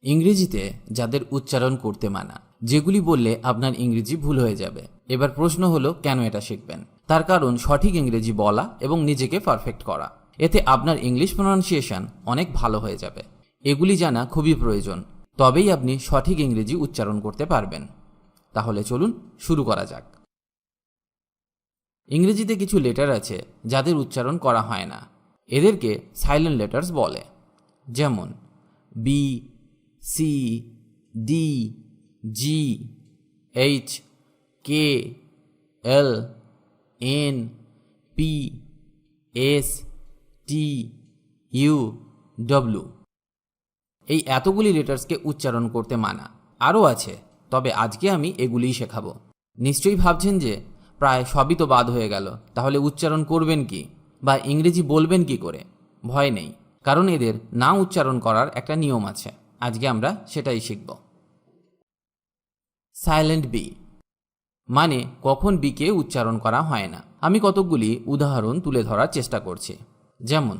ইংরেজিতে যাদের উচ্চারণ করতে মানা, যেগুলি বললে আপনার ইংরেজি ভুল হয়ে যাবে। এবার প্রশ্ন হলো, কেন এটা শিখবেন? তার কারণ সঠিক ইংরেজি বলা এবং নিজেকে পারফেক্ট করা। এতে আপনার ইংলিশ প্রনাউন্সিয়েশন অনেক ভালো হয়ে যাবে। এগুলি জানা খুবই প্রয়োজন, তবেই আপনি সঠিক ইংরেজি উচ্চারণ করতে পারবেন। তাহলে চলুন শুরু করা যাক। ইংরেজিতে কিছু লেটার আছে যাদের উচ্চারণ করা হয় না, এদেরকে সাইলেন্ট লেটার্স বলে। যেমন B, C, D, G, H, K, L, N, P, S, T, U, W. এই এতগুলি লেটার্সকে উচ্চারণ করতে মানা। আরও আছে, তবে আজকে আমি এগুলিই শেখাবো। নিশ্চয়ই ভাবছেন যে প্রায় সবই তো বাদ হয়ে গেল, তাহলে উচ্চারণ করবেন কি বা ইংরেজি বলবেন কি করে? ভয় নেই, কারণ এদের না উচ্চারণ করার একটা নিয়ম আছে। আজকে আমরা সেটাই শিখব। সাইলেন্ট বি মানে কখন বিকে উচ্চারণ করা হয় না। আমি কতকগুলি উদাহরণ তুলে ধরার চেষ্টা করছি। যেমন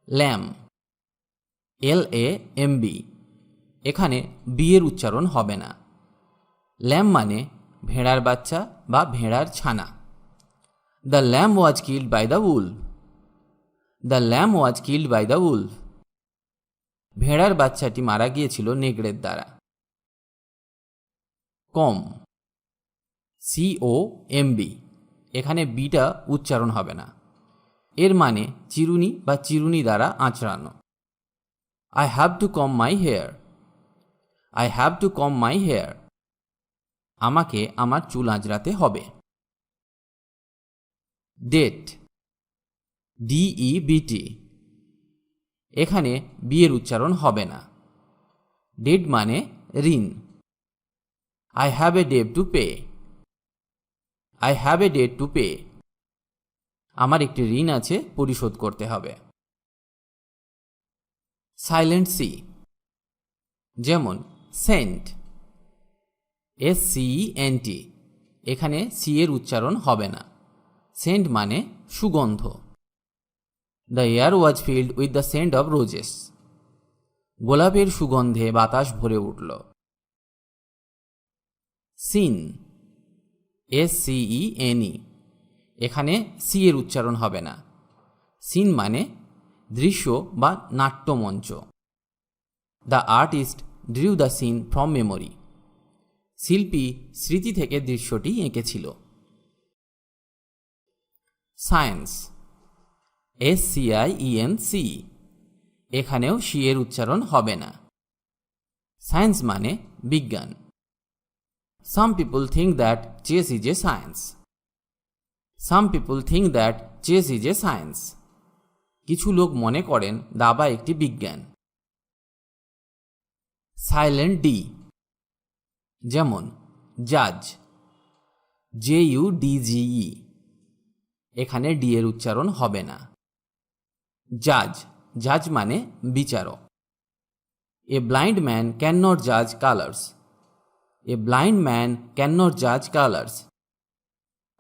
ল্যাম, LAMB, এখানে বি এর উচ্চারণ হবে না। ল্যাম মানে ভেড়ার বাচ্চা বা ভেড়ার ছানা। The lamb was killed by the wolf. The lamb was killed by the wolf, ভেড়ার বাচ্চাটি মারা গিয়েছিল নেকড়ের দ্বারা। কম, COMB, এখানে বিটা উচ্চারণ হবে না। এর মানে চিরুনি বা চিরুনি দ্বারা আঁচড়ানো। I have to comb my hair. I have to comb my hair, আমাকে আমার চুল আঁচড়াতে হবে। ডেট, DEBT, এখানে বি এর উচ্চারণ হবে না। ডেট মানে ঋণ। I have a debt to pay. I have a debt to pay, আমার একটি ঋণ আছে, পরিশোধ করতে হবে। সাইলেন্ট সি, যেমন সেন্ট, SCENT, এখানে সি এর উচ্চারণ হবে না। সেন্ট মানে সুগন্ধ। The air was filled with the scent of roses, গোলাপের সুগন্ধে বাতাস ভরে উঠল। সিন, SCENE, এখানে সি এর উচ্চারণ হবে না। সিন মানে দৃশ্য বা নাট্যমঞ্চ। The artist drew the scene from memory, শিল্পী স্মৃতি থেকে দৃশ্যটি এঁকেছিল। সায়েন্স, SCIENC, এখানেও সি এর উচ্চারণ হবে না। সায়েন্স মানে বিজ্ঞান। Some people think that chess is a science. Some people think that chess is a science. কিছু লোক মনে করেন দাবা একটি বিজ্ঞান। সাইলেন্ট ডি, যেমন জাজ, JUDGE, এখানে ডি এর উচ্চারণ হবে না। জাজ, জাজ মানে বিচারক। A blind man can not জাজ colours. A blind man can not জাজ কালার্স,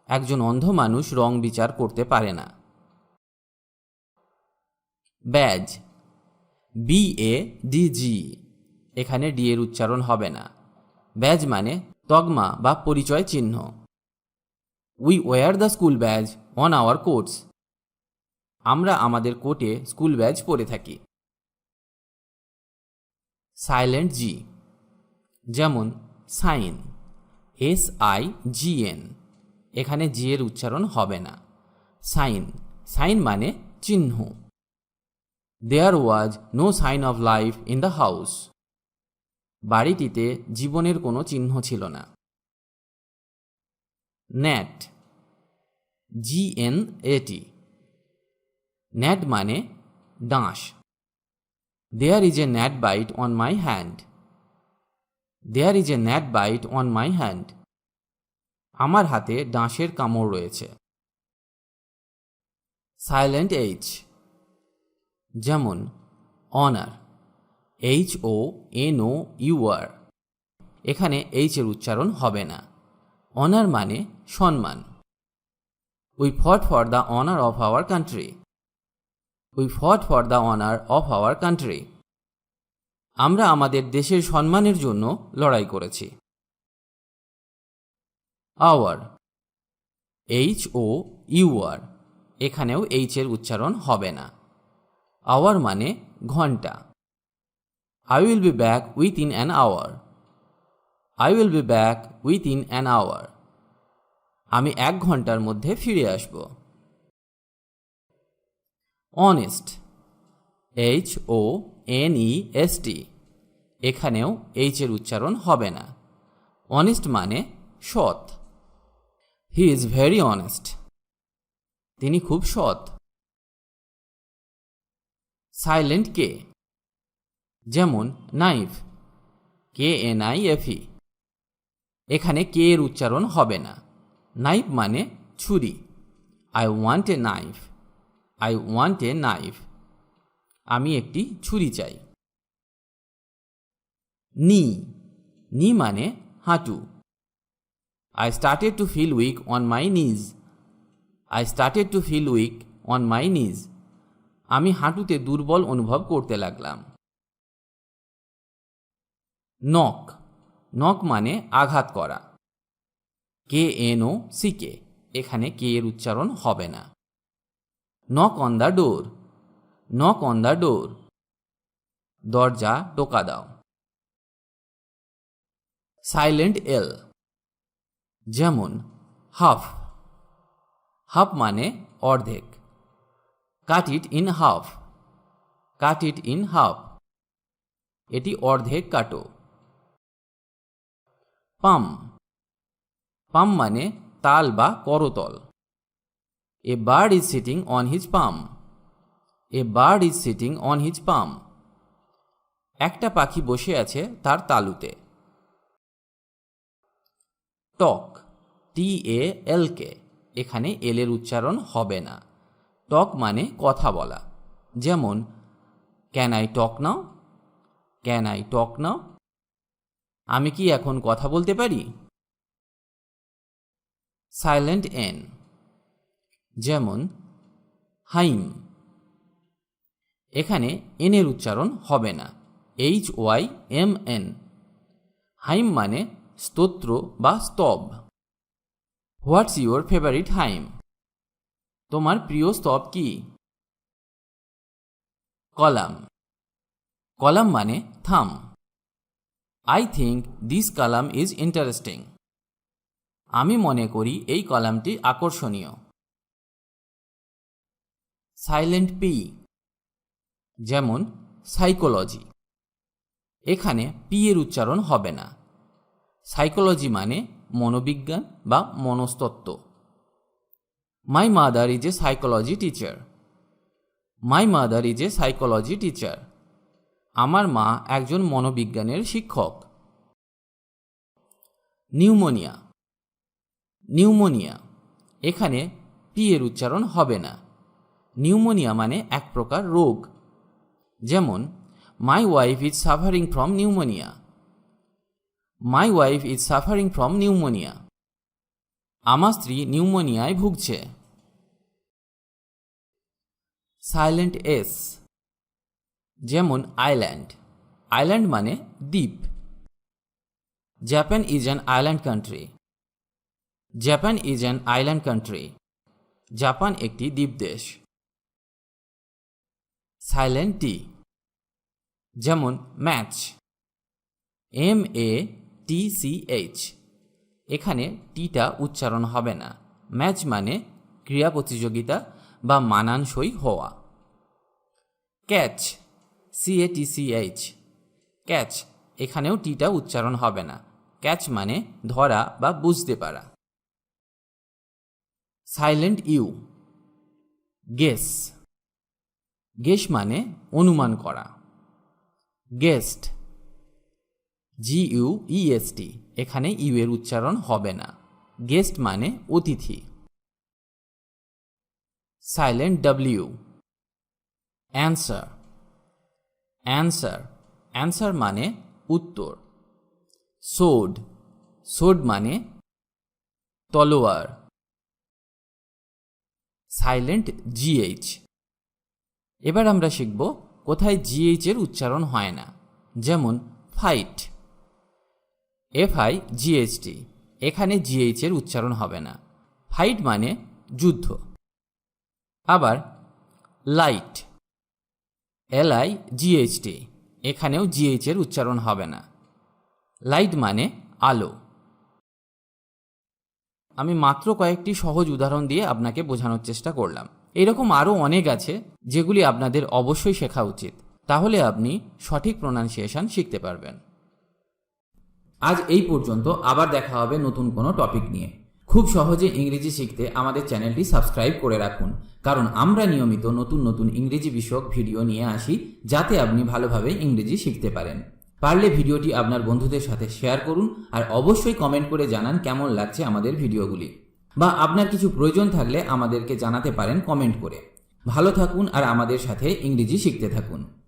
একজন অন্ধ মানুষ রং বিচার করতে পারে না। ব্যাজ, BADG, এখানে ডি এর উচ্চারণ হবে না। ব্যাজ মানে তগমা বা পরিচয় চিহ্ন। We wore the school badge on our coats, আমরা আমাদের কোটে স্কুল ব্যাজ পরে থাকি। সাইলেন্ট জি, যেমন সাইন, SIGN, এখানে জি এর উচ্চারণ হবে না। সাইন, সাইন মানে চিহ্ন। There was no sign of life in the house, বাড়িটিতে জীবনের কোনো চিহ্ন ছিল না। ন্যাট, GNAT, ন্যাট মানে ডাঁশ। There is a ন্যাট bite on my hand. There is a ন্যাট bite on my hand, আমার হাতে ডাঁশের কামড় রয়েছে। সাইলেন্ট এইচ, যেমন অনার, HONOUR, এখানে এইচ এর উচ্চারণ হবে না। অনার মানে সম্মান। We fought for the honour of our country. We fought for the honour of our country, আমরা আমাদের দেশের সম্মানের জন্য লড়াই করেছি। আওয়ার, HOUR, এখানেও এইচ এর উচ্চারণ হবে না। আওয়ার মানে ঘন্টা। I will be back within an hour. I will be back within an hour. আমি 1 ঘন্টার মধ্যে ফিরে আসব। অনেস্ট, HONEST, এখানেও এইচ এর উচ্চারণ হবে না। অনেস্ট মানে সৎ। হি ইজ ভেরি অনেস্ট, তিনি খুব সৎ। সাইলেন্ট কে, যেমন নাইফ, KNIFE, এখানে কে এর উচ্চারণ হবে না। নাইফ মানে ছুরি। I want a knife, I want a knife, আমি একটি ছুরি চাই। নি মানে হাঁটু। I started to feel weak on my knees. I started to feel weak on my knees. আমি হাঁটুতে দুর্বল অনুভব করতে লাগলাম। নক মানে আঘাত করা। KNOCK, এখানে কে এর উচ্চারণ হবে না। Knock on the door, knock on the door, দরজা টোকা দাও। সাইলেন্ট L, যেমন হাফ মানে অর্ধেক। Cut it in half, cut it in half, এটি অর্ধেক কাটো। পাম মানে তাল বা করতল। A bird is sitting on his palm, a bird is sitting on his palm, একটা পাখি বসে আছে তার তালুতে। টক, TALK, এখানে এল এর উচ্চারণ হবে না। টক মানে কথা বলা। যেমন can I talk now, can I talk now, আমি কি এখন কথা বলতে পারি। সাইলেন্ট N, যেমন হাইম, এখানে এন এর উচ্চারণ হবে না। HYMN, হাইম মানে স্তোত্র বা স্তব। হোয়াটস ইউর ফেভারিট হাইম, তোমার প্রিয় স্তব কি। কলাম মানে থাম। I think this column is interesting, আমি মনে করি এই কলামটি আকর্ষণীয়। সাইলেন্ট P, যেমন সাইকোলজি, এখানে পি এর উচ্চারণ হবে না। সাইকোলজি মানে মনোবিজ্ঞান বা মনস্তত্ত্ব। My mother is a psychology teacher, my mother is a psychology teacher, আমার মা একজন মনোবিজ্ঞানের শিক্ষক। নিউমোনিয়া, এখানে পি এর উচ্চারণ হবে না। নিউমোনিয়া মানে এক প্রকার রোগ। যেমন my wife is suffering from pneumonia, my wife is suffering from pneumonia, আমার স্ত্রী নিউমোনিয়ায় ভুগছে। সাইলেন্ট S, যেমন আইল্যান্ড মানে দ্বীপ। Japan is an island country, Japan is an island country, Japan একটি দ্বীপ দেশ। সাইলেন্ট T, যেমন ম্যাচ, MATCH, এখানে টিটা উচ্চারণ হবে না। ম্যাচ মানে ক্রীড়া প্রতিযোগিতা বা মানানসই হওয়া। ক্যাচ, CATCH, ক্যাচ, এখানেও টিটা উচ্চারণ হবে না। ক্যাচ মানে ধরা বা বুঝতে পারা। সাইলেন্ট U, গেস মানে অনুমান করা। গেস্ট, GUEST, এখানে ইউ এর উচ্চারণ হবে না। গেস্ট মানে অতিথি। সাইলেন্ট W, অ্যান্সার মানে উত্তর। সোড মানে তলোয়ার। সাইলেন্ট GH, এবার আমরা শিখব কোথায় GH এর উচ্চারণ হয় না। যেমন ফাইট, FIGHT, এখানে GH এর উচ্চারণ হবে না। ফাইট মানে যুদ্ধ। আবার লাইট, LIGHT, এখানেও GH এর উচ্চারণ হবে না। লাইট মানে আলো। আমি মাত্র কয়েকটি সহজ উদাহরণ দিয়ে আপনাকে বোঝানোর চেষ্টা করলাম। এরকম আরও অনেক আছে যেগুলি আপনাদের অবশ্যই শেখা উচিত, তাহলে আপনি সঠিক প্রোনাউন্সিয়েশন শিখতে পারবেন। আজ এই পর্যন্ত, আবার দেখা হবে নতুন কোনো টপিক নিয়ে। খুব সহজে ইংরেজি শিখতে আমাদের চ্যানেলটি সাবস্ক্রাইব করে রাখুন, কারণ আমরা নিয়মিত নতুন নতুন ইংরেজি বিষয়ক ভিডিও নিয়ে আসি, যাতে আপনি ভালোভাবে ইংরেজি শিখতে পারেন। পারলে ভিডিওটি আপনার বন্ধুদের সাথে শেয়ার করুন, আর অবশ্যই কমেন্ট করে জানান কেমন লাগছে আমাদের ভিডিওগুলি, বা আপনার কিছু প্রয়োজন থাকলে আমাদেরকে জানাতে পারেন কমেন্ট করে। ভালো থাকুন আর আমাদের সাথে ইংরেজি শিখতে থাকুন।